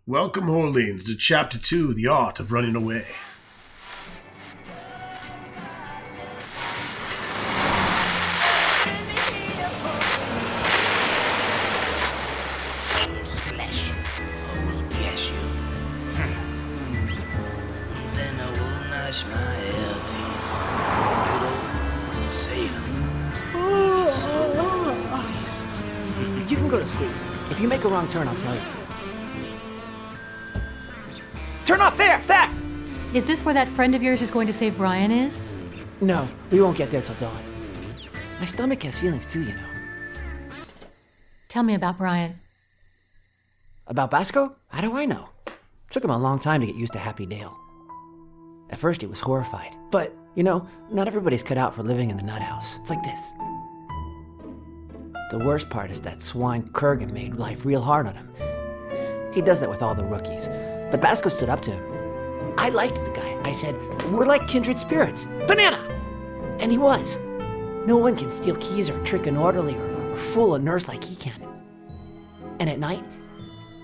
Welcome, Orleans, to Chapter 2, The Art of Running Away. You can go to sleep. If you make a wrong turn, I'll tell you. Turn off there! There! Is this where that friend of yours is going to save Brian is? No, we won't get there till dawn. My stomach has feelings too, you know. Tell me about Brian. About Basco? How do I know? Took him a long time to get used to Happy Dale. At first he was horrified. But, you know, not everybody's cut out for living in the nut house. It's like this. The worst part is that swine Kurgan made life real hard on him. He does that with all the rookies. But Basco stood up to him. I liked the guy. I said, we're like kindred spirits. Banana! And he was. No one can steal keys or trick an orderly or fool a nurse like he can. And at night,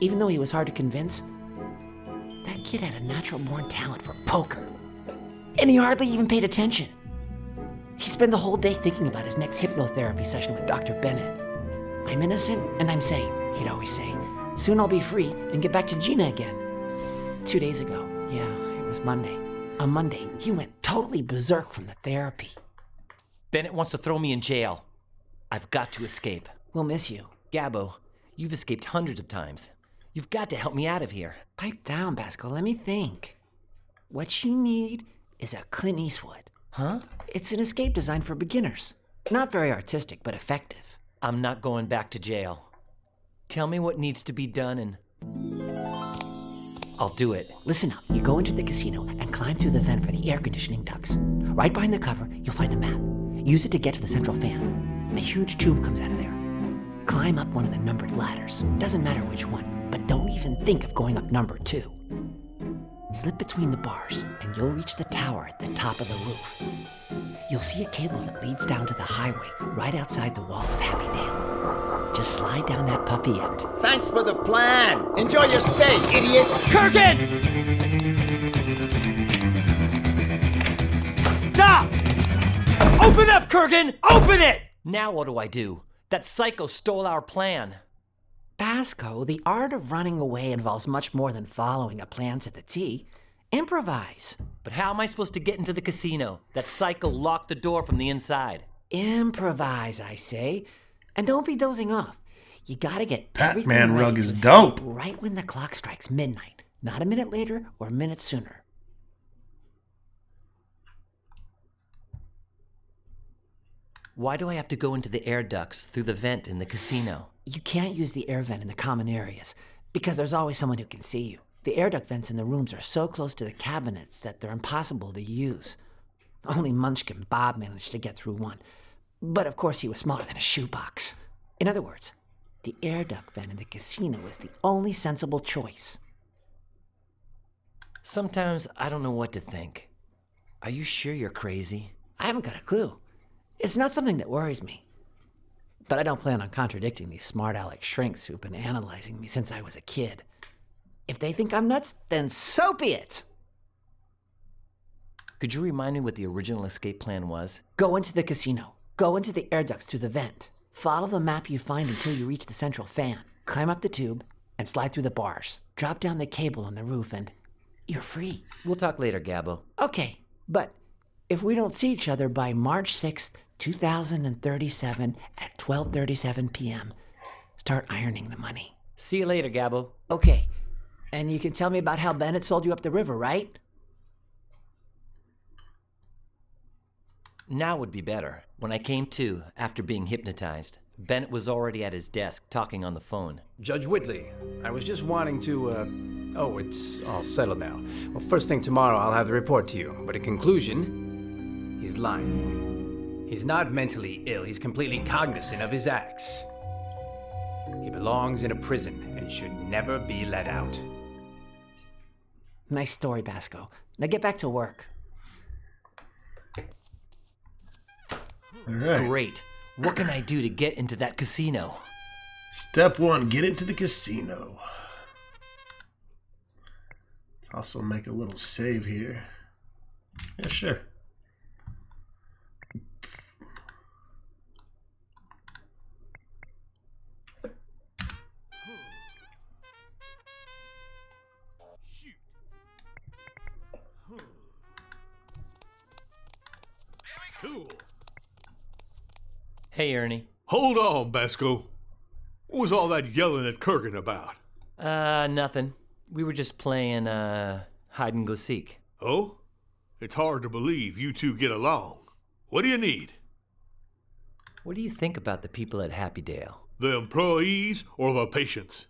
even though he was hard to convince, that kid had a natural-born talent for poker. And he hardly even paid attention. He'd spend the whole day thinking about his next hypnotherapy session with Dr. Bennett. I'm innocent and I'm sane, he'd always say. Soon I'll be free and get back to Gina again. 2 days ago, yeah, it was Monday. On Monday, he went totally berserk from the therapy. Bennett wants to throw me in jail. I've got to escape. We'll miss you. Gabbo, you've escaped hundreds of times. You've got to help me out of here. Pipe down, Basco, let me think. What you need is a Clint Eastwood. Huh? It's an escape designed for beginners. Not very artistic, but effective. I'm not going back to jail. Tell me what needs to be done and I'll do it. Listen up. You go into the casino and climb through the vent for the air conditioning ducts. Right behind the cover, you'll find a map. Use it to get to the central fan. A huge tube comes out of there. Climb up one of the numbered ladders. Doesn't matter which one, but don't even think of going up number 2. Slip between the bars, and you'll reach the tower at the top of the roof. You'll see a cable that leads down to the highway right outside the walls of Happy Dale. Just slide down that puppy end. Thanks for the plan. Enjoy your stay, idiot. Kurgan! Stop! Open up, Kurgan! Open it! Now what do I do? That psycho stole our plan. Basco, the art of running away involves much more than following a plan to the T. Improvise. But how am I supposed to get into the casino? That psycho locked the door from the inside. Improvise, I say. And don't be dozing off. You gotta get Pac-Man everything rug ready is to dope. escape right when the clock strikes midnight. Not a minute later or a minute sooner. Why do I have to go into the air ducts through the vent in the casino? You can't use the air vent in the common areas because there's always someone who can see you. The air duct vents in the rooms are so close to the cabinets that they're impossible to use. Only Munchkin Bob managed to get through one. But of course he was smaller than a shoebox. In other words, the air duct vent in the casino is the only sensible choice. Sometimes I don't know what to think. Are you sure you're crazy? I haven't got a clue. It's not something that worries me. But I don't plan on contradicting these smart aleck shrinks who've been analyzing me since I was a kid. If they think I'm nuts, then so be it. Could you remind me what the original escape plan was? Go into the casino. Go into the air ducts through the vent. Follow the map you find until you reach the central fan. Climb up the tube and slide through the bars. Drop down the cable on the roof and you're free. We'll talk later, Gabbo. Okay, but if we don't see each other by March 6th, 2037 at 12:37 p.m., start ironing the money. See you later, Gabbo. Okay, and you can tell me about how Bennett sold you up the river, right? Now would be better. When I came to, after being hypnotized, Bennett was already at his desk talking on the phone. Judge Whitley, I was just wanting to, oh, it's all settled now. Well, first thing tomorrow, I'll have the report to you. But in conclusion, he's lying. He's not mentally ill. He's completely cognizant of his acts. He belongs in a prison and should never be let out. Nice story, Basco. Now get back to work. All right. Great. What can I do to get into that casino? Step 1, get into the casino. Also make a little save here. Yeah, sure. Cool. Hey, Ernie. Hold on, Basco. What was all that yelling at Kurgan about? Nothing. We were just playing, hide and go seek. Oh? It's hard to believe you two get along. What do you need? What do you think about the people at Happydale? The employees or the patients?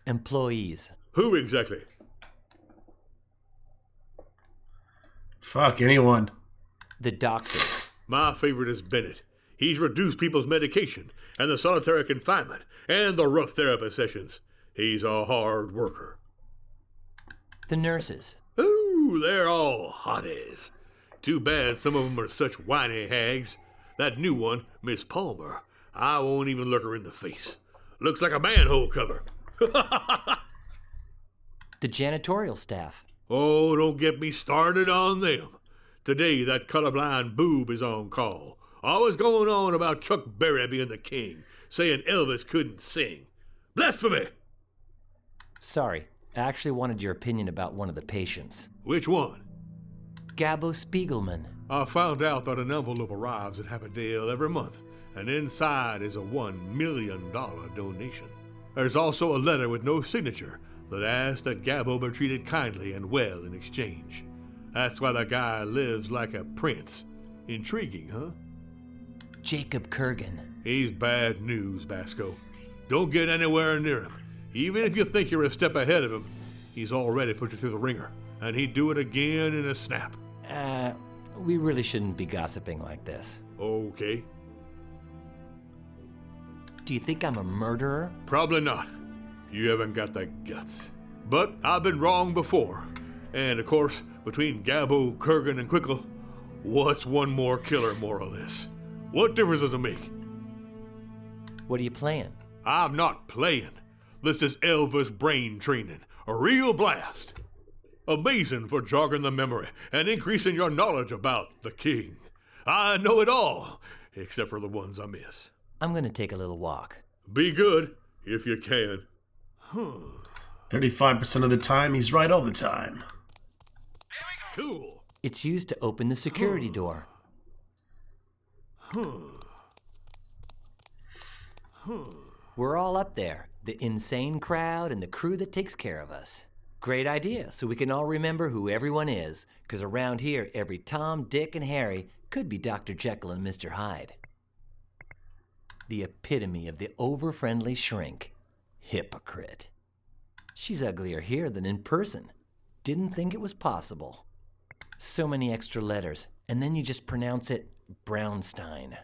Employees. Who exactly? Fuck anyone. The doctor. My favorite is Bennett. He's reduced people's medication, and the solitary confinement, and the rough therapist sessions. He's a hard worker. The nurses. Ooh, they're all hotties. Too bad some of them are such whiny hags. That new one, Miss Palmer, I won't even look her in the face. Looks like a manhole cover. The janitorial staff. Oh, don't get me started on them. Today, that colorblind boob is on call. Always going on about Chuck Berry being the king, saying Elvis couldn't sing. Blasphemy! Sorry, I actually wanted your opinion about one of the patients. Which one? Gabo Spiegelman. I found out that an envelope arrives at Happydale every month, and inside is a $1 million donation. There's also a letter with no signature that asks that Gabo be treated kindly and well in exchange. That's why the guy lives like a prince. Intriguing, huh? Jacob Kurgan. He's bad news, Basco. Don't get anywhere near him. Even if you think you're a step ahead of him, he's already put you through the ringer, and he'd do it again in a snap. We really shouldn't be gossiping like this. Okay. Do you think I'm a murderer? Probably not. You haven't got the guts. But I've been wrong before. And of course, between Gabo, Kurgan, and Quickle, what's one more killer more or less? What difference does it make? What are you playing? I'm not playing. This is Elvis brain training. A real blast. Amazing for jogging the memory and increasing your knowledge about the king. I know it all, except for the ones I miss. I'm gonna take a little walk. Be good, if you can. 35% of the time, he's right all the time. Cool. It's used to open the security door. We're all up there, the insane crowd and the crew that takes care of us. Great idea, so we can all remember who everyone is, because around here, every Tom, Dick, and Harry could be Dr. Jekyll and Mr. Hyde. The epitome of the over-friendly shrink. Hypocrite. She's uglier here than in person. Didn't think it was possible. So many extra letters, and then you just pronounce it Brownstein.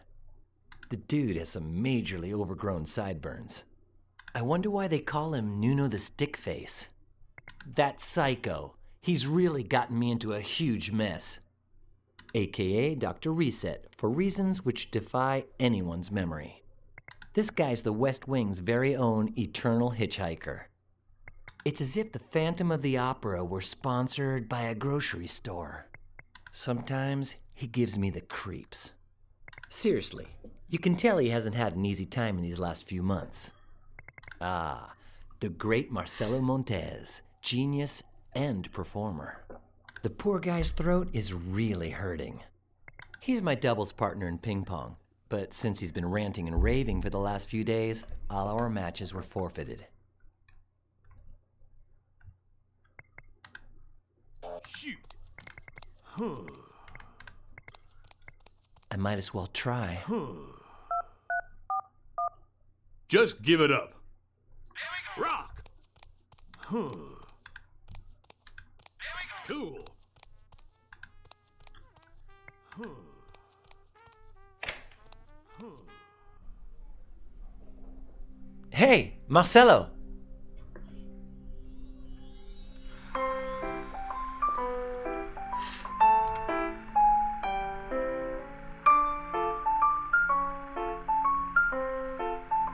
The dude has some majorly overgrown sideburns. I wonder why they call him Nuno the Stickface. That psycho. He's really gotten me into a huge mess. AKA Dr. Reset, for reasons which defy anyone's memory. This guy's the West Wing's very own eternal hitchhiker. It's as if the Phantom of the Opera were sponsored by a grocery store. Sometimes he gives me the creeps. Seriously, you can tell he hasn't had an easy time in these last few months. Ah, the great Marcelo Montez, genius and performer. The poor guy's throat is really hurting. He's my doubles partner in ping pong, but since he's been ranting and raving for the last few days, all our matches were forfeited. Shoot. I might as well try. Just give it up. Rock. Cool. Hey, Marcelo!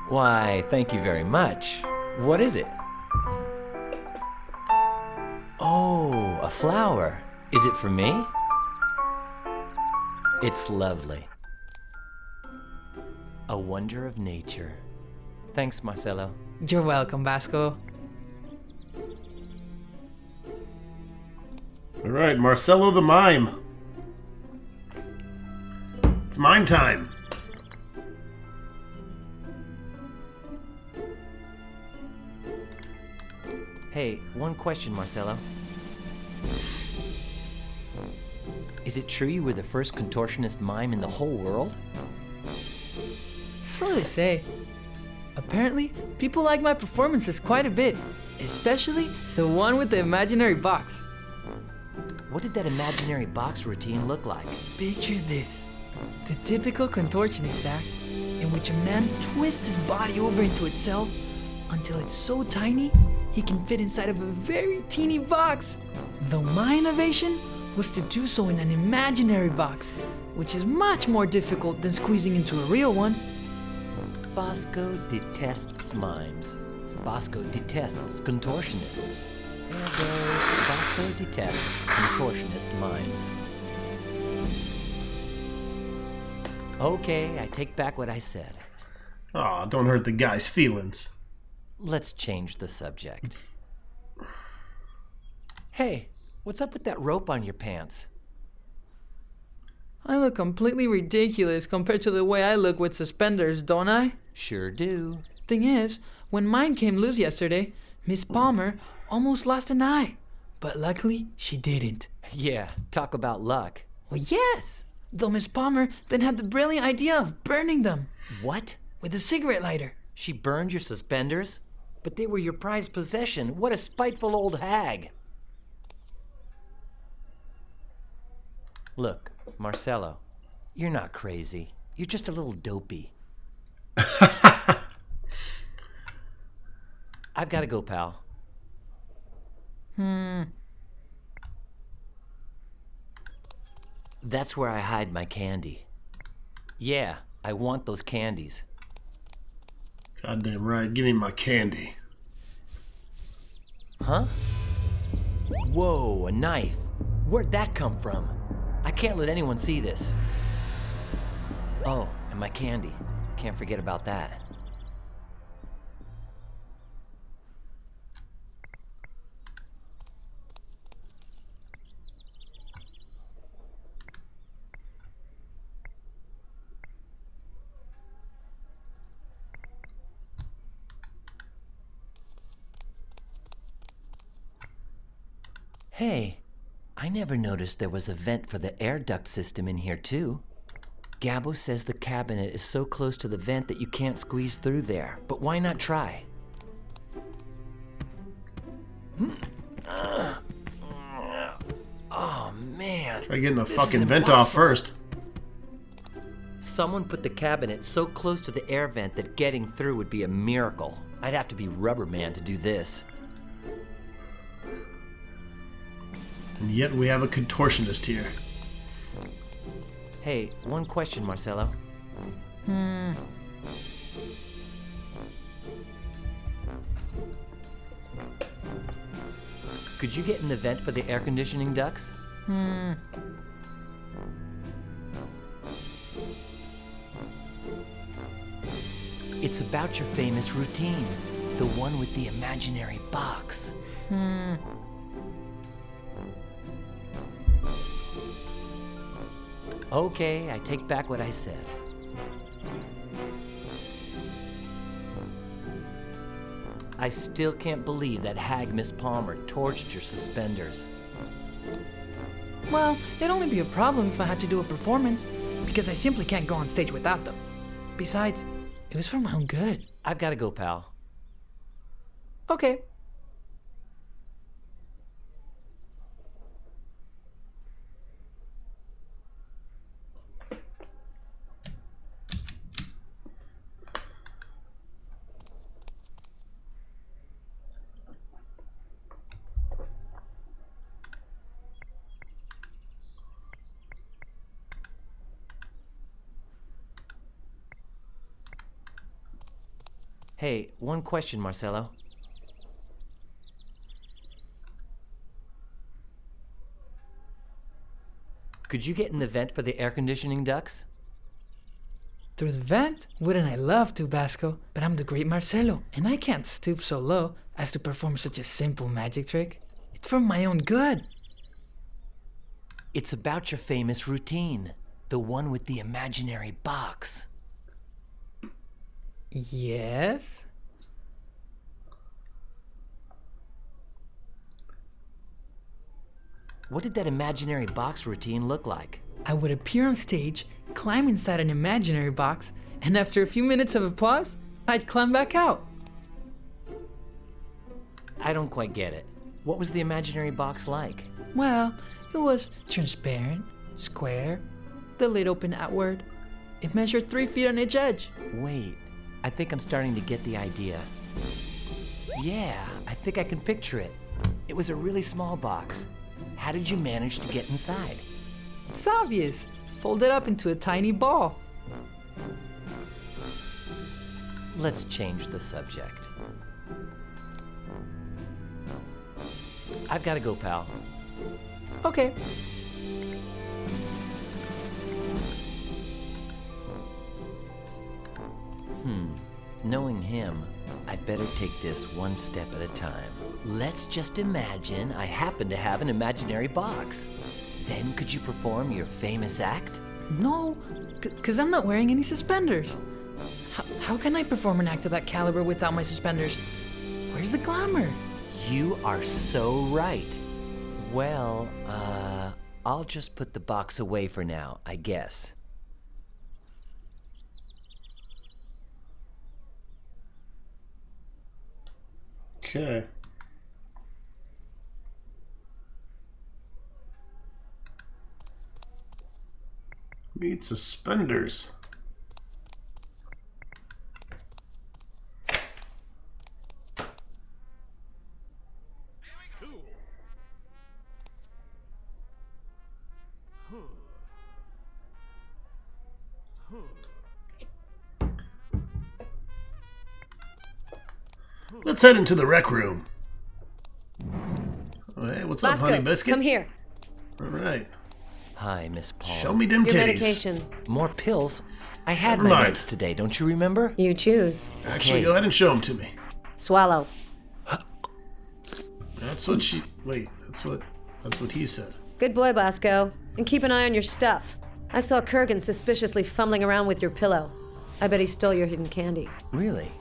Why, thank you very much. What is it? Oh, a flower. Is it for me? It's lovely. A wonder of nature. Thanks, Marcelo. You're welcome, Vasco. All right, Marcelo the Mime. It's mime time. Hey, one question, Marcelo. Is it true you were the first contortionist mime in the whole world? So they say. Apparently, people like my performances quite a bit, especially the one with the imaginary box. What did that imaginary box routine look like? Picture this. The typical contortionist act, in which a man twists his body over into itself until it's so tiny he can fit inside of a very teeny box. Though my innovation was to do so in an imaginary box, which is much more difficult than squeezing into a real one. Bosco detests mimes. Bosco detests contortionists. Ergo, Bosco detests contortionist mimes. Okay, I take back what I said. Aw, don't hurt the guy's feelings. Let's change the subject. Hey, what's up with that rope on your pants? I look completely ridiculous compared to the way I look with suspenders, don't I? Sure do. Thing is, when mine came loose yesterday, Miss Palmer almost lost an eye. But luckily, she didn't. Yeah, talk about luck. Well, yes! Though Miss Palmer then had the brilliant idea of burning them. What? With a cigarette lighter. She burned your suspenders? But they were your prized possession. What a spiteful old hag. Look, Marcelo, you're not crazy. You're just a little dopey. I've got to go, pal. That's where I hide my candy. Yeah, I want those candies. Goddamn right, give me my candy. Huh? Whoa, a knife. Where'd that come from? I can't let anyone see this. Oh, and my candy. Can't forget about that. Hey, I never noticed there was a vent for the air duct system in here too. Gabo says the cabinet is so close to the vent that you can't squeeze through there, but why not try? Oh man. Try getting the This fucking is vent off impossible. first. Someone put the cabinet so close to the air vent that getting through would be a miracle. I'd have to be Rubber Man to do this. And yet we have a contortionist here. Hey, one question, Marcelo. Could you get in the vent for the air conditioning ducts? It's about your famous routine, the one with the imaginary box. Okay, I take back what I said. I still can't believe that hag Miss Palmer torched your suspenders. Well, it'd only be a problem if I had to do a performance, because I simply can't go on stage without them. Besides, it was for my own good. I've got to go, pal. Okay. Hey, one question, Marcelo. Could you get in the vent for the air conditioning ducts? Through the vent? Wouldn't I love to, Basco? But I'm the great Marcelo, and I can't stoop so low as to perform such a simple magic trick. It's for my own good. It's about your famous routine, the one with the imaginary box. Yes? What did that imaginary box routine look like? I would appear on stage, climb inside an imaginary box, and after a few minutes of applause, I'd climb back out. I don't quite get it. What was the imaginary box like? Well, it was transparent, square, the lid open outward. It measured 3 feet on each edge. Wait, I think I'm starting to get the idea. Yeah, I think I can picture it. It was a really small box. How did you manage to get inside? It's obvious. Fold it up into a tiny ball. Let's change the subject. I've got to go, pal. Okay. Knowing him, I'd better take this one step at a time. Let's just imagine I happen to have an imaginary box. Then could you perform your famous act? No, because I'm not wearing any suspenders. How can I perform an act of that caliber without my suspenders? Where's the glamour? You are so right. Well, I'll just put the box away for now, I guess. Okay. Need suspenders. Let's head into the rec room. Oh, hey, what's up, honey biscuit? Come here. All right. Hi, Miss Paul. Show me them Your titties. medication. More pills? I had Never my mind. meds today, don't you remember? You choose. Actually, Okay. go ahead and show them to me. Swallow. That's what she. Wait. That's what he said. Good boy, Bosco. And keep an eye on your stuff. I saw Kurgan suspiciously fumbling around with your pillow. I bet he stole your hidden candy. Really?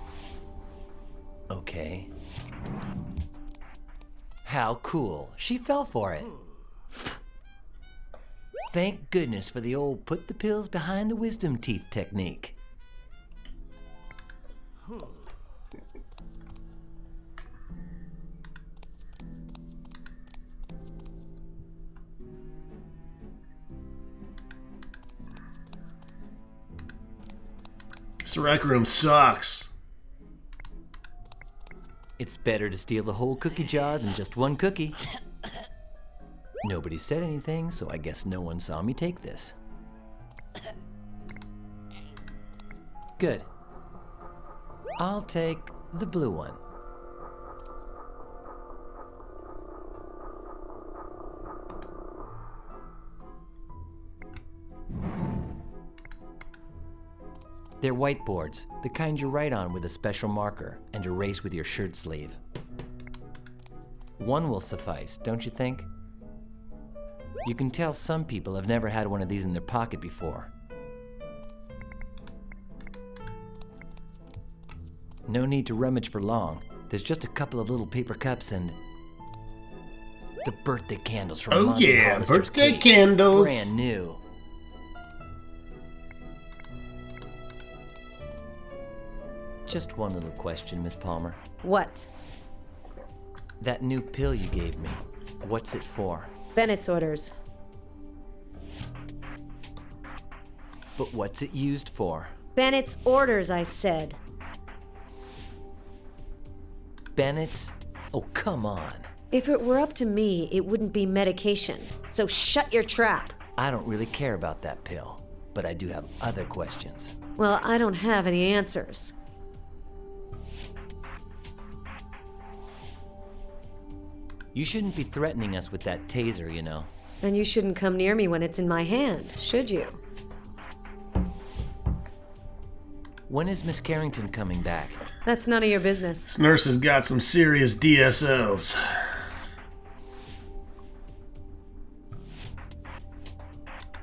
Okay. How cool. She fell for it. Thank goodness for the old put the pills behind the wisdom teeth technique. This rec room sucks. It's better to steal the whole cookie jar than just one cookie. Nobody said anything, so I guess no one saw me take this. Good. I'll take the blue one. They're whiteboards, the kind you write on with a special marker and erase with your shirt sleeve. One will suffice, don't you think? You can tell some people have never had one of these in their pocket before. No need to rummage for long. There's just a couple of little paper cups and the birthday candles from Oh Monty yeah, Hollister's birthday cake. candles. Brand new. Just one little question, Miss Palmer. What? That new pill you gave me, what's it for? Bennett's orders. But what's it used for? Bennett's orders, I said. Bennett's? Oh, come on. If it were up to me, it wouldn't be medication. So shut your trap. I don't really care about that pill, but I do have other questions. Well, I don't have any answers. You shouldn't be threatening us with that taser, you know. And you shouldn't come near me when it's in my hand, should you? When is Miss Carrington coming back? That's none of your business. This nurse has got some serious DSLs.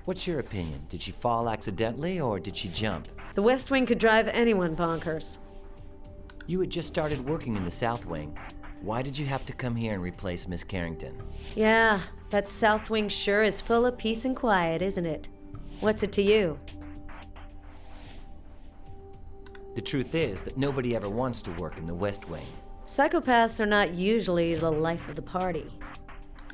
What's your opinion? Did she fall accidentally or did she jump? The West Wing could drive anyone bonkers. You had just started working in the South Wing. Why did you have to come here and replace Miss Carrington? Yeah, that South Wing sure is full of peace and quiet, isn't it? What's it to you? The truth is that nobody ever wants to work in the West Wing. Psychopaths are not usually the life of the party.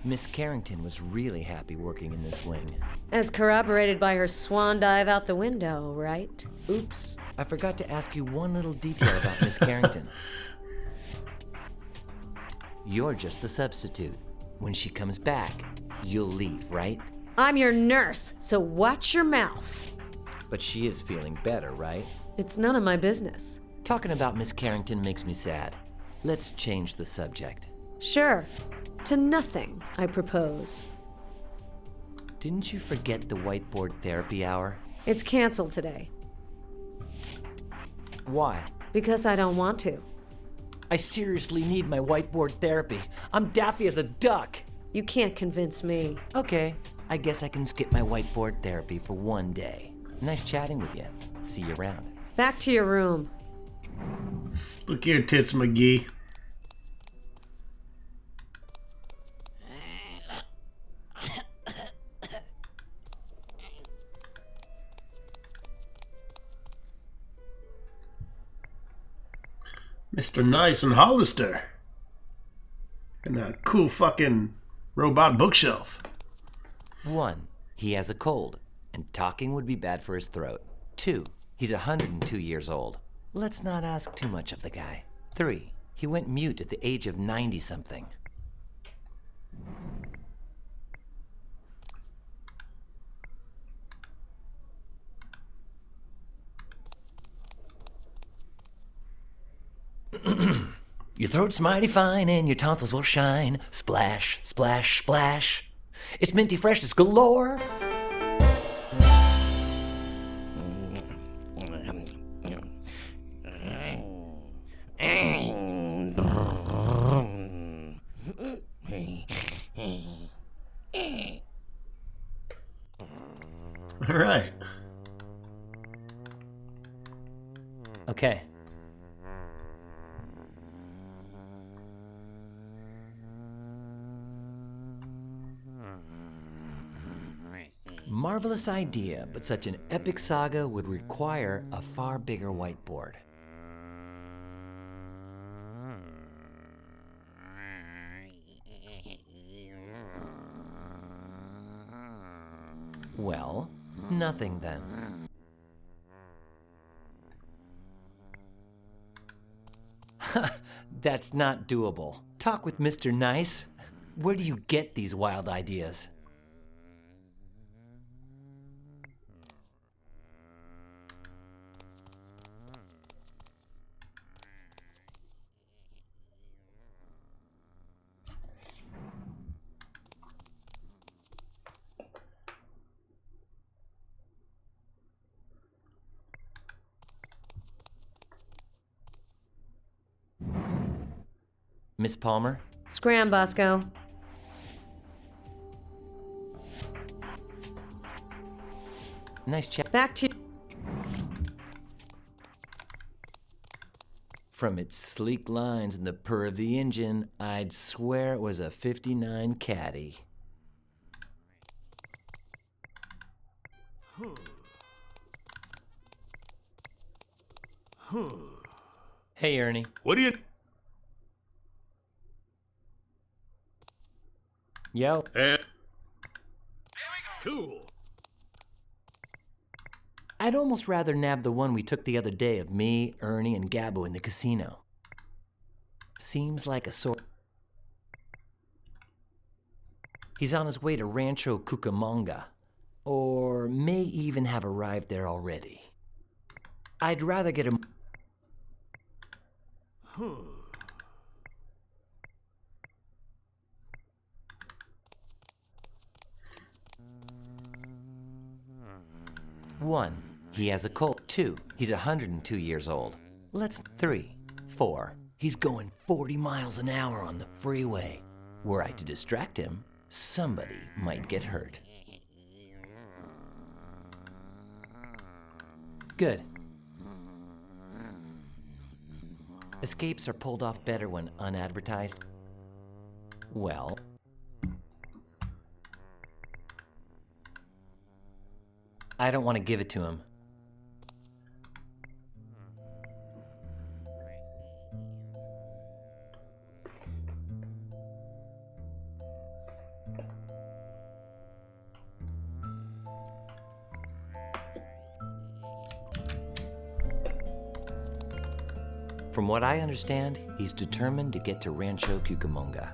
Miss Carrington was really happy working in this wing. As corroborated by her swan dive out the window, right? Oops, I forgot to ask you one little detail about Miss Carrington. You're just the substitute. When she comes back, you'll leave, right? I'm your nurse, so watch your mouth. But she is feeling better, right? It's none of my business. Talking about Miss Carrington makes me sad. Let's change the subject. Sure. To nothing, I propose. Didn't you forget the whiteboard therapy hour? It's canceled today. Why? Because I don't want to. I seriously need my whiteboard therapy. I'm daffy as a duck. You can't convince me. Okay, I guess I can skip my whiteboard therapy for one day. Nice chatting with you. See you around. Back to your room. Look here, Tits McGee. Mr. Nice and Hollister. And a cool fucking robot bookshelf. 1, he has a cold, and talking would be bad for his throat. 2, he's 102 years old. Let's not ask too much of the guy. 3, he went mute at the age of 90-something. Your throat's mighty fine and your tonsils will shine. Splash, splash, splash. It's minty freshness galore. All right. Okay. Marvelous idea, but such an epic saga would require a far bigger whiteboard. Well, nothing then. That's not doable. Talk with Mr. Nice. Where do you get these wild ideas? Miss Palmer? Scram, Bosco. Nice chat. Back to... From its sleek lines and the purr of the engine, I'd swear it was a 59 Caddy. Hey, Ernie. What do you... Yo. Cool. I'd almost rather nab the one we took the other day of me, Ernie, and Gabbo in the casino. Seems like a sort... He's on his way to Rancho Cucamonga, or may even have arrived there already. I'd rather get him... 1. He has a cold. 2. He's 102 years old. Let's 3. 4. He's going 40 miles an hour on the freeway. Were I to distract him, somebody might get hurt. Good. Escapes are pulled off better when unadvertised. Well, I don't want to give it to him. From what I understand, he's determined to get to Rancho Cucamonga.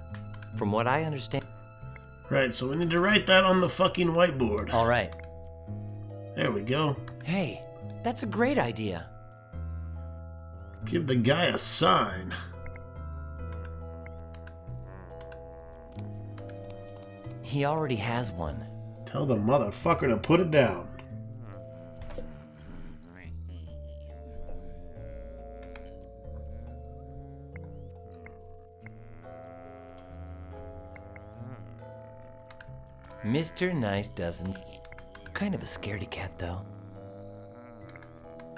From what I understand... Right, so we need to write that on the fucking whiteboard. All right. There we go. Hey, that's a great idea. Give the guy a sign. He already has one. Tell the motherfucker to put it down. Mr. Nice doesn't. Kind of a scaredy cat, though.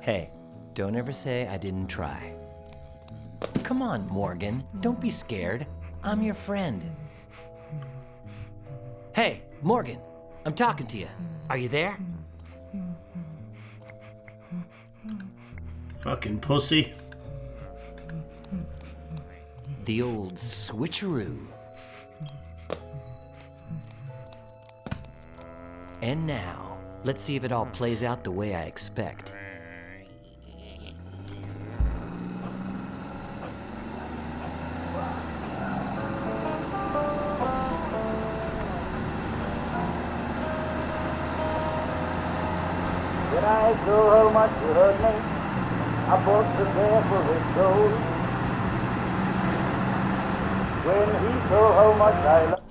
Hey, don't ever say I didn't try. Come on, Morgan. Don't be scared. I'm your friend. Hey, Morgan. I'm talking to you. Are you there? Fucking pussy. The old switcheroo. And now, let's see if it all plays out the way I expect. When I saw how much you hurt me, I bought the bear for his soul. When he saw how much I loved.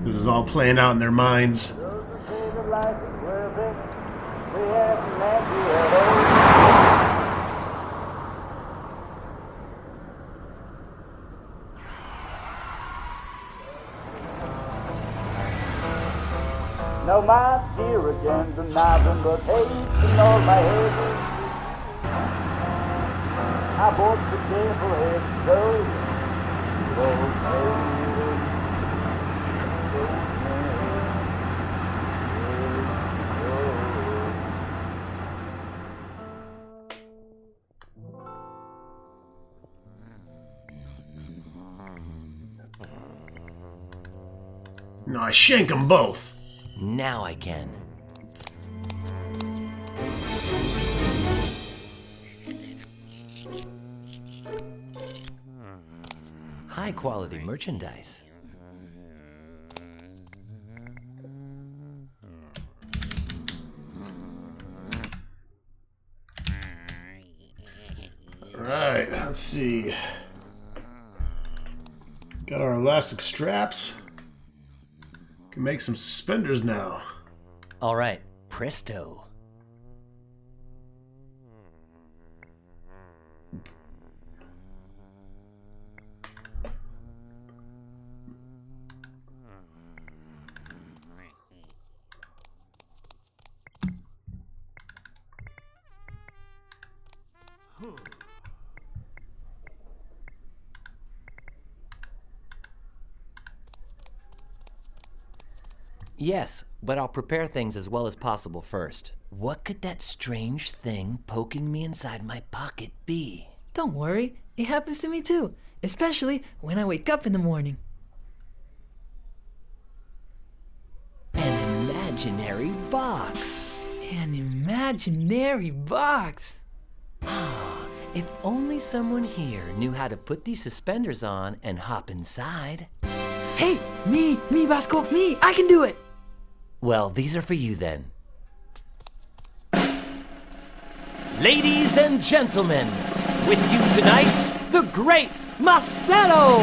This is all playing out in their minds. Now my dear agenda, nothing but hate in all my head. I bought the devil head so No, I shank them both. Now I can. High quality merchandise. Alright, let's see. Got our elastic straps. Can make some suspenders now. All right, presto. Yes, but I'll prepare things as well as possible first. What could that strange thing poking me inside my pocket be? Don't worry, it happens to me too, especially when I wake up in the morning. An imaginary box. An imaginary box. If only someone here knew how to put these suspenders on and hop inside. Hey, me, Vasco, me, I can do it. Well, these are for you then. Ladies and gentlemen, with you tonight, the great Marcelo!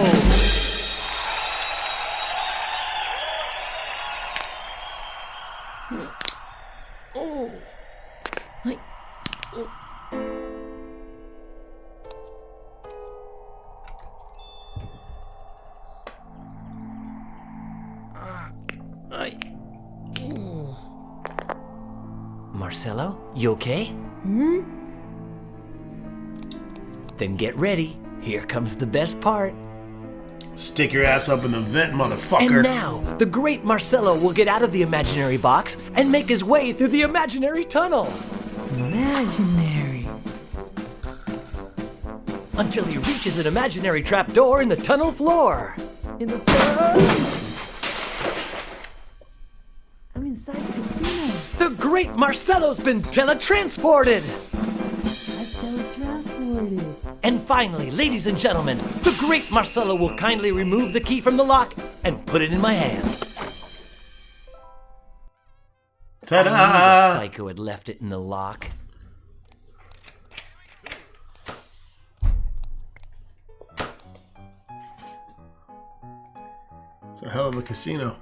Oh. Marcelo, you okay? Hmm? Then get ready. Here comes the best part. Stick your ass up in the vent, motherfucker. And now, the great Marcelo will get out of the imaginary box and make his way through the imaginary tunnel. Imaginary. Until he reaches an imaginary trapdoor in the tunnel floor. In the tunnel. I'm inside the casino. The great Marcelo's been teletransported. And finally, ladies and gentlemen, the great Marcelo will kindly remove the key from the lock and put it in my hand. Ta-da! I knew that Psycho had left it in the lock. It's a hell of a casino.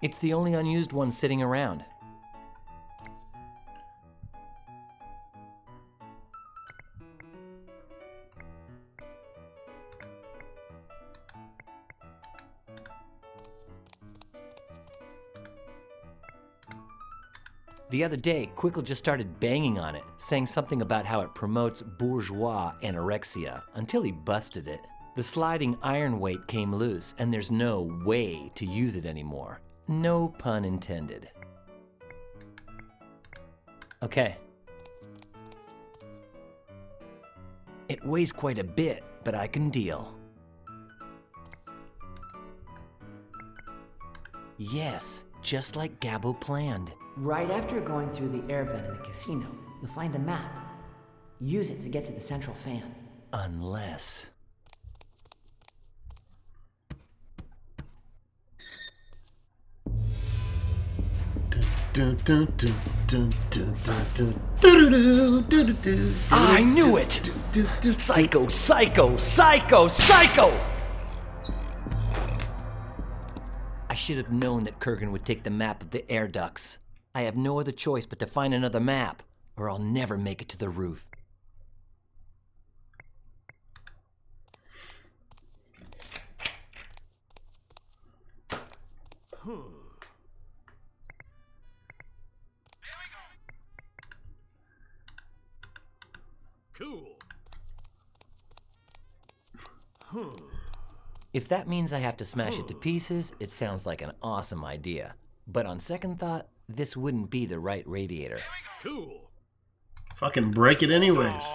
It's the only unused one sitting around. The other day, Quickle just started banging on it, saying something about how it promotes bourgeois anorexia, until he busted it. The sliding iron weight came loose, and there's no way to use it anymore. No pun intended. Okay. It weighs quite a bit, but I can deal. Yes, just like Gabbo planned. Right after going through the air vent in the casino, you'll find a map. Use it to get to the central fan. Unless... I knew it! Psycho, psycho, psycho, psycho! I should have known that Kurgan would take the map of the air ducts. I have no other choice but to find another map, or I'll never make it to the roof. Cool. If that means I have to smash it to pieces, it sounds like an awesome idea. But on second thought, this wouldn't be the right radiator. Cool. Fucking break it anyways.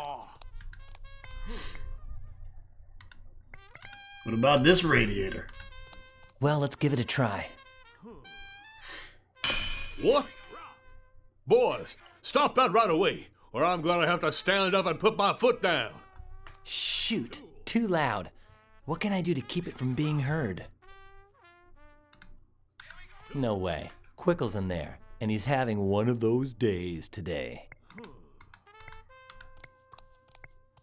What about this radiator? Well, let's give it a try. What? Boys, stop that right away, or I'm gonna have to stand up and put my foot down. Shoot, too loud. What can I do to keep it from being heard? No way. Quickle's in there, and he's having one of those days today.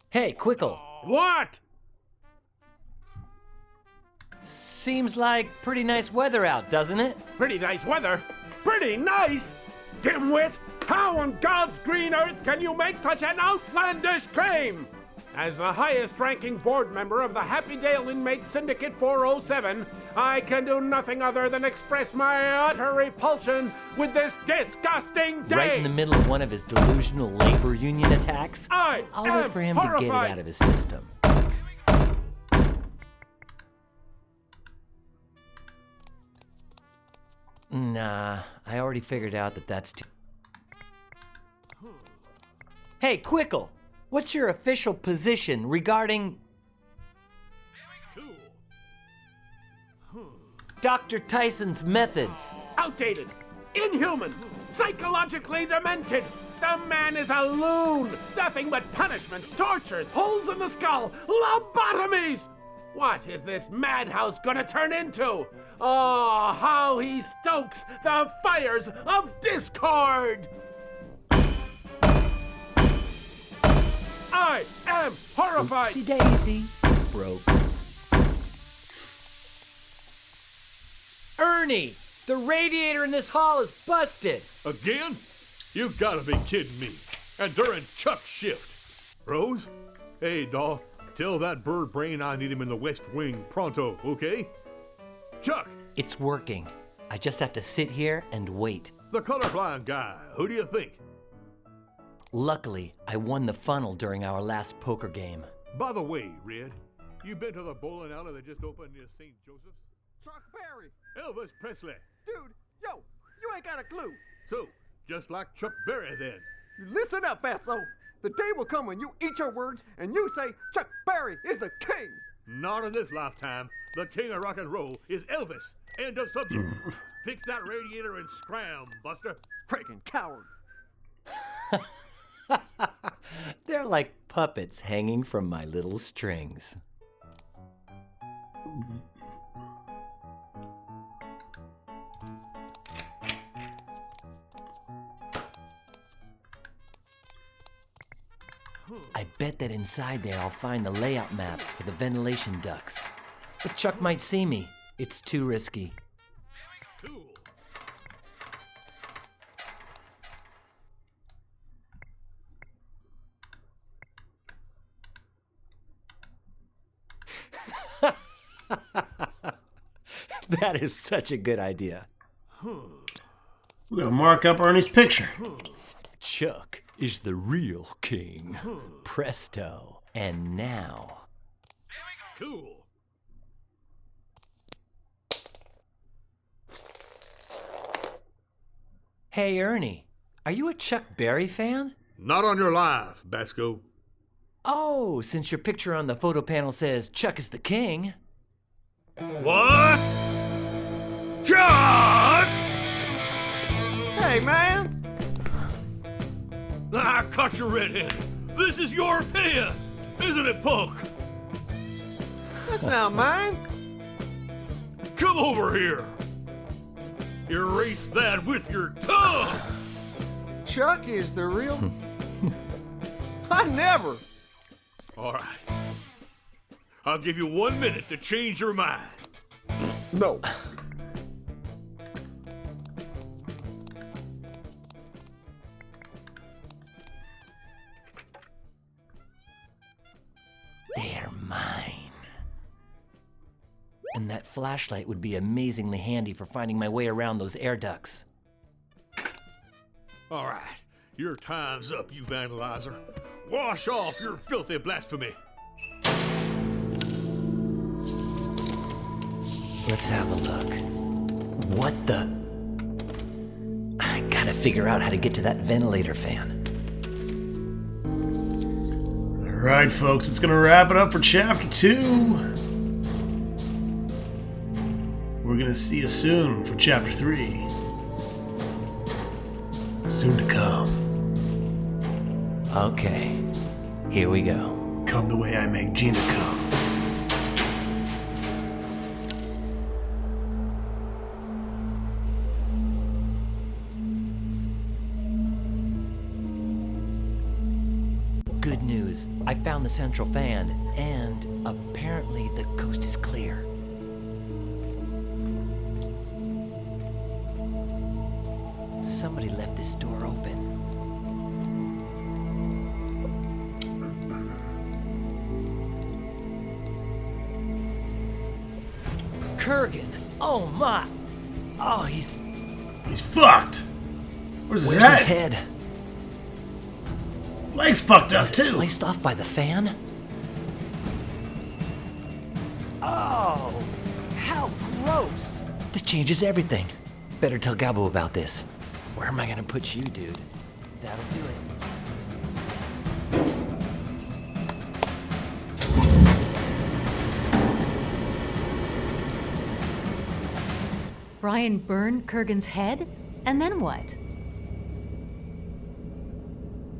Hey, Quickle. What? Seems like pretty nice weather out, doesn't it? Pretty nice weather? Pretty nice? Dimwit! How on God's green earth can you make such an outlandish claim? As the highest-ranking board member of the Happydale Inmate Syndicate 407, I can do nothing other than express my utter repulsion with this disgusting day! Right in the middle of one of his delusional labor union attacks? I'll wait for him to get it out of his system. Nah, I already figured out that that's too... Hey, Quickle! What's your official position regarding... Dr. Tyson's methods? Outdated, inhuman, psychologically demented. The man is a loon. Nothing but punishments, tortures, holes in the skull, lobotomies. What is this madhouse gonna turn into? Oh, how he stokes the fires of discord! I am horrified! Oopsie daisy. Broke. Ernie! The radiator in this hall is busted! Again? You gotta be kidding me. And during Chuck's shift. Rose? Hey, doll. Tell that bird brain I need him in the West Wing pronto, okay? Chuck! It's working. I just have to sit here and wait. The colorblind guy. Who do you think? Luckily, I won the funnel during our last poker game. By the way, Red, you been to the bowling alley that just opened near St. Joseph's? Chuck Berry! Elvis Presley. Dude, yo, you ain't got a clue. So, just like Chuck Berry then. You listen up, Fatso. The day will come when you eat your words and you say Chuck Berry is the king. Not in this lifetime. The king of rock and roll is Elvis. End of subject. Fix that radiator and scram, Buster. Freaking coward. They're like puppets hanging from my little strings. I bet that inside there I'll find the layout maps for the ventilation ducts. But Chuck might see me. It's too risky. Cool. That is such a good idea. We're gonna mark up Ernie's picture. Chuck is the real king. Presto. And now... Cool. Hey, Ernie, are you a Chuck Berry fan? Not on your life, Basco. Oh, since your picture on the photo panel says Chuck is the king. What? Chuck! Hey, man! I caught you red-handed. This is your pen, isn't it, punk? That's not mine. Come over here. Erase that with your tongue. Chuck is the real... I never. All right. I'll give you 1 minute to change your mind. No. They're mine. And that flashlight would be amazingly handy for finding my way around those air ducts. All right. Your time's up, you vandalizer. Wash off your filthy blasphemy. Let's have a look. What the... I gotta figure out how to get to that ventilator fan. Alright, folks, it's gonna wrap it up for Chapter 2. We're gonna see you soon for Chapter 3. Soon to come. Okay, here we go. Come the way I make Gina come. Good news, I found the central fan, and apparently the coast is clear. Somebody left this door open. Kurgan! Oh my! Oh, he's fucked! Where's his head? Legs fucked up too! Sliced off by the fan? Oh! How gross! This changes everything. Better tell Gabo about this. Where am I gonna put you, dude? That'll do it. Brian burned Kurgan's head? And then what?